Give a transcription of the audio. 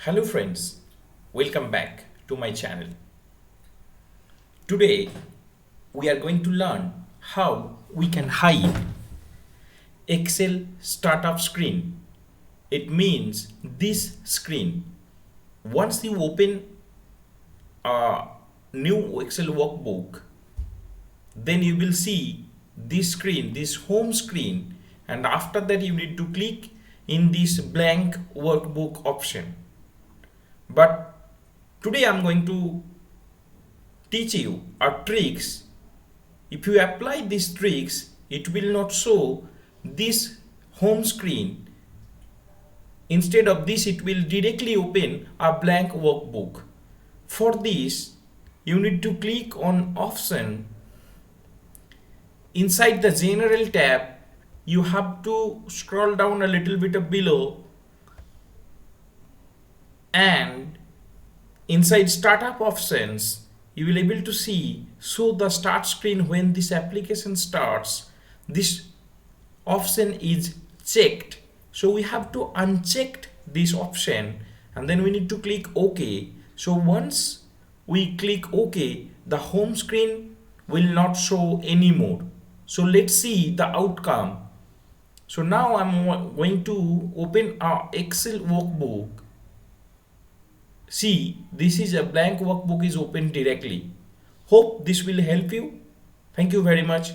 Hello friends, welcome back to my channel. Today we are going to learn how we can hide Excel startup screen. It means this screen. Once you open a new Excel workbook, then you will see this screen, this home screen, and after that you need to click in this blank workbook option. But today I'm going to teach you a tricks. If you apply these tricks, it will not show this home screen. Instead of this, it will directly open a blank workbook. For this, you need to click on option. Inside the general tab, you have to scroll down a little bit below, and inside startup options, you will able to see show the start screen when this application starts. This option is checked, so we have to uncheck this option and then we need to click OK. So once we click OK, the home screen will not show anymore. So let's see the outcome. So now I'm going to open our Excel workbook. See, this is a blank workbook is open directly. Hope this will help you. Thank you very much.